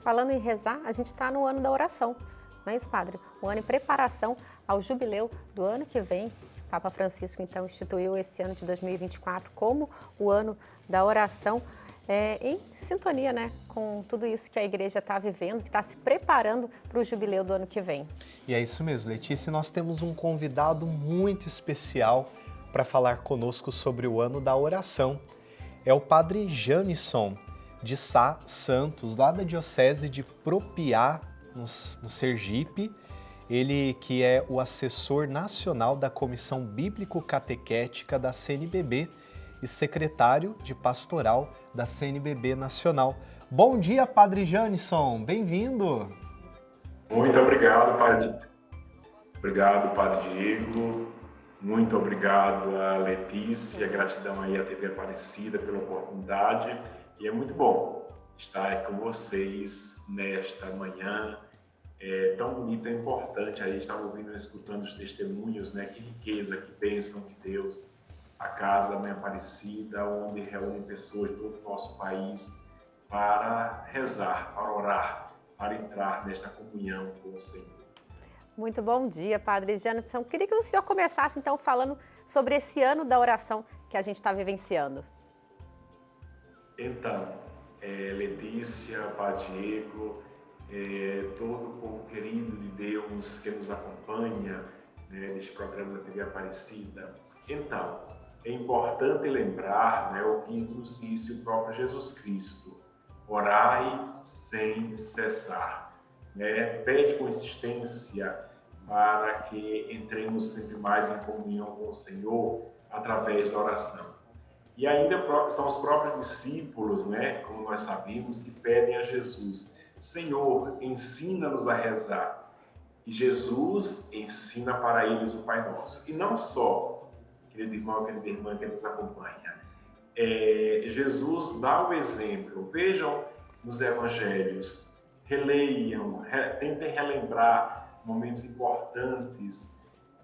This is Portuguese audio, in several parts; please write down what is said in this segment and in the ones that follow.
Falando em rezar, a gente está no ano da oração, não é isso, Padre? O ano em preparação ao jubileu do ano que vem. O Papa Francisco, então, instituiu esse ano de 2024 como o ano da oração, em sintonia, né, com tudo isso que a Igreja está vivendo, que está se preparando para o jubileu do ano que vem. E é isso mesmo, Letícia. Nós temos um convidado muito especial para falar conosco sobre o ano da oração. É o Padre Janisson, de Sá Santos, lá da Diocese de Propiá, no Sergipe. Ele que é o assessor nacional da Comissão Bíblico-Catequética da CNBB e secretário de pastoral da CNBB Nacional. Bom dia, Padre Janisson, bem-vindo! Muito obrigado, Padre. Obrigado, Padre Diego. Muito obrigado a Letícia, gratidão aí à TV Aparecida pela oportunidade. E é muito bom estar aqui com vocês nesta manhã. É tão bonita e importante aí estar ouvindo e escutando os testemunhos, né? Que riqueza, que bênção de Deus. A Casa da Mãe Aparecida, onde reúnem pessoas de todo o nosso país para rezar, para orar, para entrar nesta comunhão com o Senhor. Muito bom dia, Padre Janisson. Queria que o senhor começasse, então, falando sobre esse ano da oração que a gente está vivenciando. Então, Letícia, Padre Diego, todo o povo querido de Deus que nos acompanha, né, neste programa da TV Aparecida. Então, é importante lembrar, né, o que nos disse o próprio Jesus Cristo: orai sem cessar. Né? Pede com insistência para que entremos sempre mais em comunhão com o Senhor através da oração. E ainda são os próprios discípulos, né, como nós sabemos, que pedem a Jesus: Senhor, ensina-nos a rezar. E Jesus ensina para eles o Pai Nosso. E não só, querido irmão, querida irmã que nos acompanha, Jesus dá o exemplo. Vejam nos evangelhos, releiam, tentem relembrar momentos importantes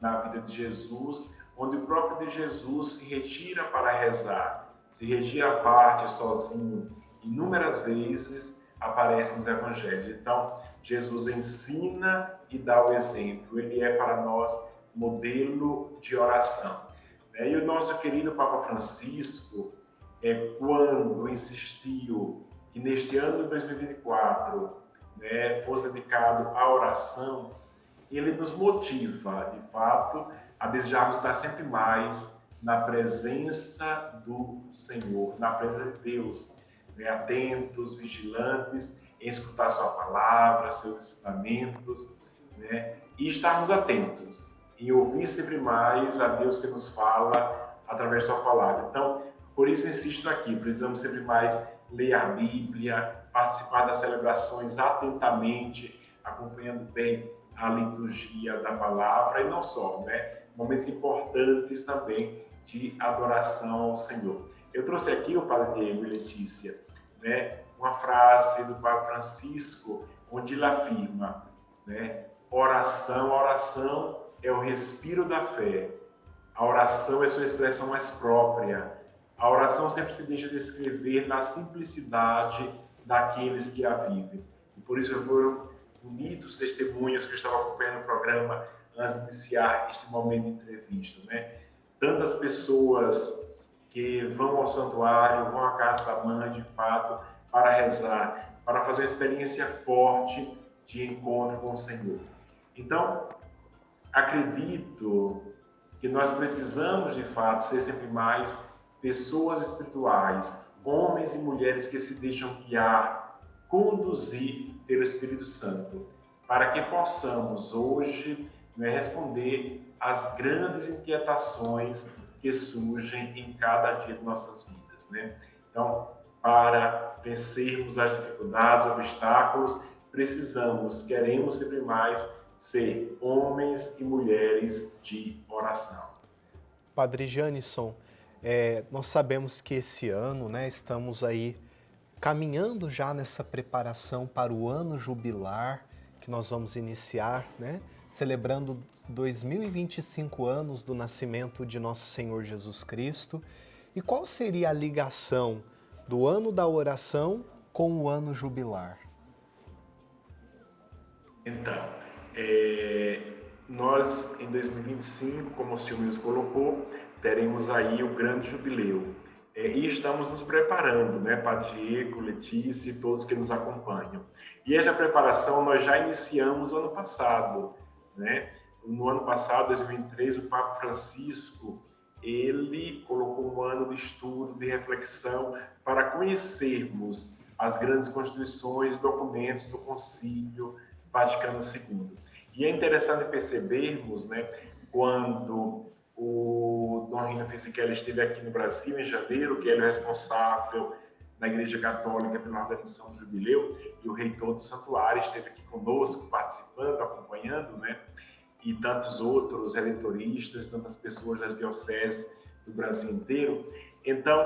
na vida de Jesus, onde o próprio de Jesus se retira para rezar, se retira à parte sozinho. Inúmeras vezes aparece nos evangelhos. Então, Jesus ensina e dá o exemplo. Ele é para nós modelo de oração. E o nosso querido Papa Francisco, quando insistiu que neste ano de 2024 fosse dedicado à oração, ele nos motiva, de fato, a desejarmos estar sempre mais na presença do Senhor, na presença de Deus, atentos, vigilantes, em escutar sua palavra, seus ensinamentos, e estarmos atentos em ouvir sempre mais a Deus que nos fala através da sua palavra. Então, por isso eu insisto aqui, precisamos sempre mais ler a Bíblia, participar das celebrações atentamente, acompanhando bem a liturgia da palavra, e não só, momentos importantes também de adoração ao Senhor. Eu trouxe aqui, o Padre Diego e Letícia, uma frase do Papa Francisco, onde ele afirma, oração, a oração é o respiro da fé, a oração é sua expressão mais própria, a oração sempre se deixa descrever na simplicidade daqueles que a vivem. E por isso foram bonitos testemunhos que eu estava acompanhando o programa antes de iniciar este momento de entrevista. Tantas pessoas que vão ao santuário, vão à casa da mãe, de fato, para rezar, para fazer uma experiência forte de encontro com o Senhor. Então, acredito que nós precisamos, de fato, ser sempre mais pessoas espirituais, homens e mulheres que se deixam guiar, conduzir pelo Espírito Santo, para que possamos hoje responder às grandes inquietações que surgem em cada dia de nossas vidas. Então, para vencermos as dificuldades, obstáculos, queremos sempre mais ser homens e mulheres de oração. Padre Janisson, nós sabemos que esse ano, estamos aí caminhando já nessa preparação para o ano jubilar que nós vamos iniciar, celebrando 2025 anos do nascimento de nosso Senhor Jesus Cristo. E qual seria a ligação do ano da oração com o ano jubilar? Então, nós em 2025, como o senhor mesmo colocou, teremos aí o grande jubileu. E estamos nos preparando, né, Padre Diego, Letícia e todos que nos acompanham. E essa preparação nós já iniciamos ano passado, né? No ano passado, 2023, o Papa Francisco, ele colocou um ano de estudo, de reflexão, para conhecermos as grandes constituições e documentos do Concílio Vaticano II. E é interessante percebermos, né, quando o Dom Rino Fisichella esteve aqui no Brasil em janeiro, que ele é o responsável na Igreja Católica pela organização do Jubileu, e o reitor do santuário esteve aqui conosco, participando, acompanhando, né? E tantos outros eleitoristas, tantas pessoas das dioceses do Brasil inteiro. Então,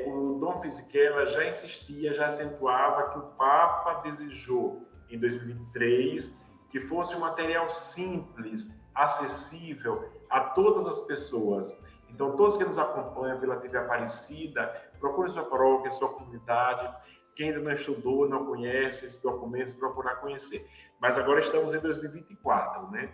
o Dom Fisichella já insistia, já acentuava que o Papa desejou, em 2023, que fosse um material simples, acessível a todas as pessoas. Então, todos que nos acompanham pela TV Aparecida, procure sua paróquia, sua comunidade. Quem ainda não estudou, não conhece esses documentos, procurar conhecer. Mas agora estamos em 2024, né?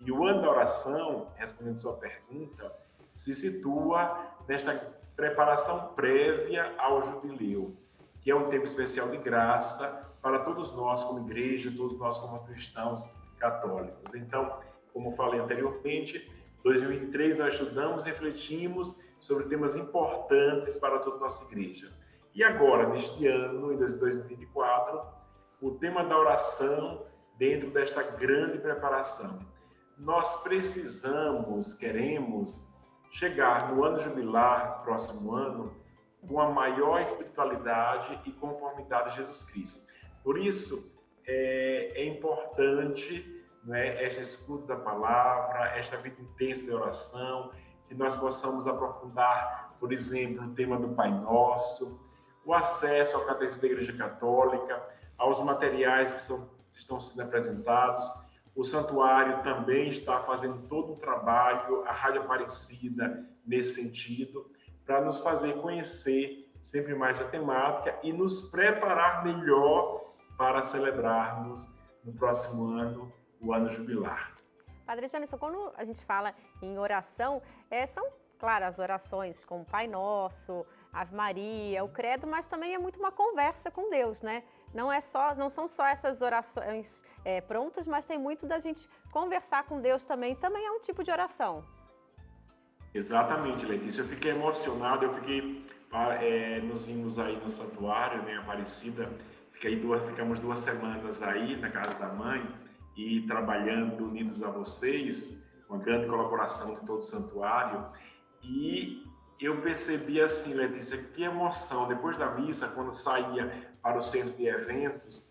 E o ano da oração, respondendo sua pergunta, se situa nesta preparação prévia ao jubileu, que é um tempo especial de graça para todos nós como igreja, todos nós como cristãos católicos. Então, como falei anteriormente, 2023 nós estudamos e refletimos sobre temas importantes para toda a nossa igreja. E agora, neste ano, em 2024, o tema da oração dentro desta grande preparação. Nós precisamos, queremos chegar no ano jubilar, próximo ano, com a maior espiritualidade e conformidade a Jesus Cristo. Por isso, é importante, né, esta escuta da palavra, esta vida intensa de oração, que nós possamos aprofundar, por exemplo, o tema do Pai Nosso, o acesso ao Catecismo da Igreja Católica, aos materiais que estão sendo apresentados. O santuário também está fazendo todo um trabalho, a Rádio Aparecida, nesse sentido, para nos fazer conhecer sempre mais a temática e nos preparar melhor para celebrarmos no próximo ano o ano jubilar. Padre Jânison, quando a gente fala em oração, são, claro, as orações como Pai Nosso, Ave Maria, o Credo, mas também é muito uma conversa com Deus, né? Não são só essas orações prontas, mas tem muito da gente conversar com Deus também. Também é um tipo de oração. Exatamente, Letícia. Eu fiquei emocionado, nos vimos aí no santuário, né, Aparecida, ficamos 2 semanas aí na casa da mãe e trabalhando unidos a vocês, com a grande colaboração de todo o santuário, e eu percebi assim, Letícia, que emoção, depois da missa, quando saía para o centro de eventos,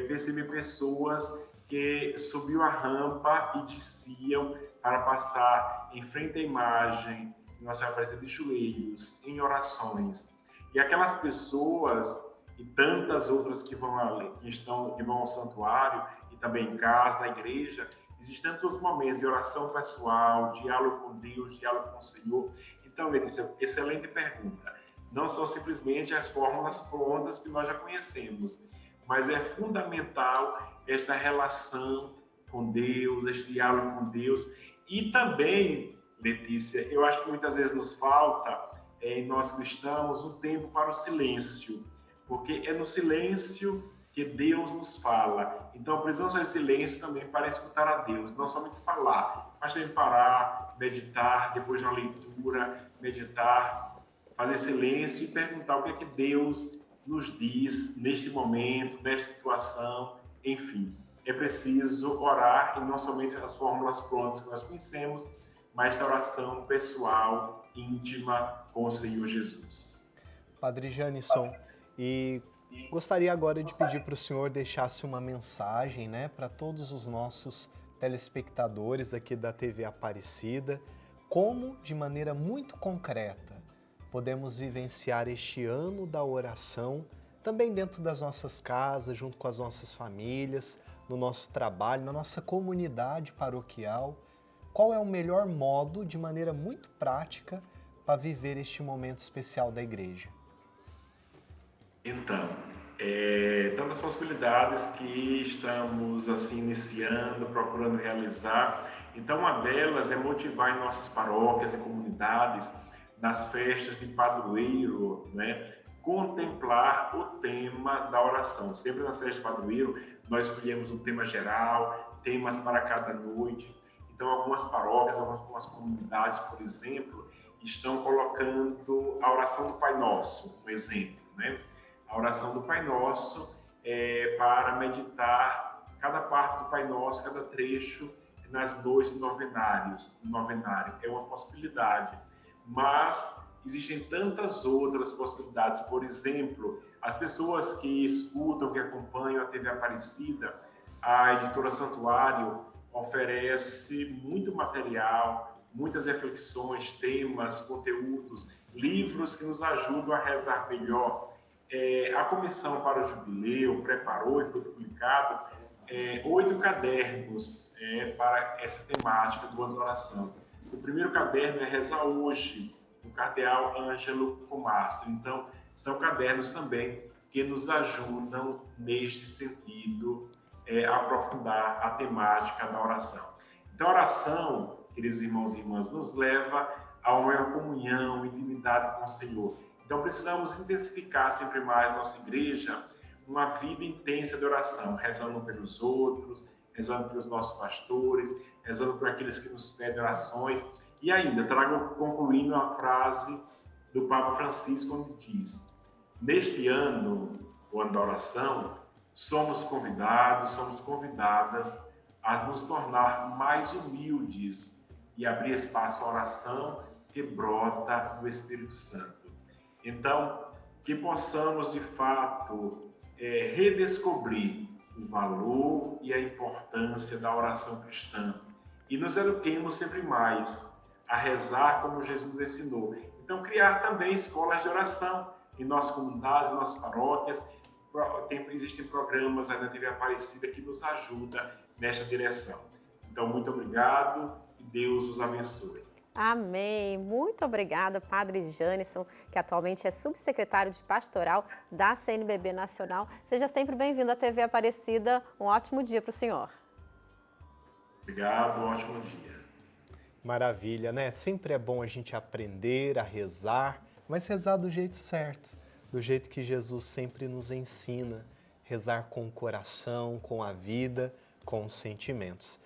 percebi pessoas que subiam a rampa e desciam para passar em frente à imagem, Nossa Senhora Aparecida de joelhos, em orações. E aquelas pessoas e tantas outras que vão ao santuário e também em casa, na igreja, existem tantos outros momentos de oração pessoal, diálogo com Deus, diálogo com o Senhor. Então, Letícia, excelente pergunta. Não são simplesmente as fórmulas prontas que nós já conhecemos, mas é fundamental esta relação com Deus, este diálogo com Deus. E também, Letícia, eu acho que muitas vezes nos falta, em nós cristãos, um tempo para o silêncio, porque é no silêncio que Deus nos fala. Então, precisamos fazer silêncio também para escutar a Deus, não somente falar, mas também parar, meditar, depois de uma leitura, meditar, fazer silêncio e perguntar o que é que Deus nos diz neste momento, nesta situação, enfim. É preciso orar e não somente as fórmulas prontas que nós conhecemos, mas esta oração pessoal, íntima com o Senhor Jesus. Padre Jânison, e gostaria agora de pedir para o senhor deixasse uma mensagem, né, para todos os nossos telespectadores aqui da TV Aparecida, como, de maneira muito concreta, podemos vivenciar este ano da oração, também dentro das nossas casas, junto com as nossas famílias, no nosso trabalho, na nossa comunidade paroquial. Qual é o melhor modo, de maneira muito prática, para viver este momento especial da igreja? Então, Tantas possibilidades que estamos assim iniciando, procurando realizar. Então, uma delas é motivar em nossas paróquias e comunidades, nas festas de padroeiro, né, contemplar o tema da oração. Sempre nas festas de padroeiro, nós escolhemos um tema geral, temas para cada noite. Então, algumas paróquias, algumas comunidades, por exemplo, estão colocando a oração do Pai Nosso, um exemplo, né? A oração do Pai Nosso para meditar cada parte do Pai Nosso, cada trecho nas noites do novenário. É uma possibilidade, mas existem tantas outras possibilidades. Por exemplo, as pessoas que escutam, que acompanham a TV Aparecida, a editora Santuário oferece muito material, muitas reflexões, temas, conteúdos, livros que nos ajudam a rezar melhor. A Comissão para o Jubileu preparou e foi publicado 8 cadernos para essa temática do ano da oração. O primeiro caderno é Rezar Hoje, do cardeal Ângelo Comastro. Então, são cadernos também que nos ajudam neste sentido a aprofundar a temática da oração. Então, a oração, queridos irmãos e irmãs, nos leva a uma maior comunhão, intimidade com o Senhor. Então, precisamos intensificar sempre mais nossa igreja, uma vida intensa de oração, rezando pelos outros, rezando pelos nossos pastores, rezando por aqueles que nos pedem orações. E ainda, trago concluindo a frase do Papa Francisco, onde diz: neste ano, o ano da oração, somos convidados, somos convidadas a nos tornar mais humildes e abrir espaço à oração que brota do Espírito Santo. Então, que possamos, de fato, redescobrir o valor e a importância da oração cristã e nos eduquemos sempre mais a rezar como Jesus ensinou. Então, criar também escolas de oração em nossas comunidades, em nossas paróquias. Existem programas aí na TV Aparecida que nos ajudam nesta direção. Então, muito obrigado e Deus os abençoe. Amém. Muito obrigada, Padre Jânison, que atualmente é subsecretário de Pastoral da CNBB Nacional. Seja sempre bem-vindo à TV Aparecida. Um ótimo dia para o senhor. Obrigado, um ótimo dia. Maravilha, né? Sempre é bom a gente aprender a rezar, mas rezar do jeito certo, do jeito que Jesus sempre nos ensina. Rezar com o coração, com a vida, com os sentimentos.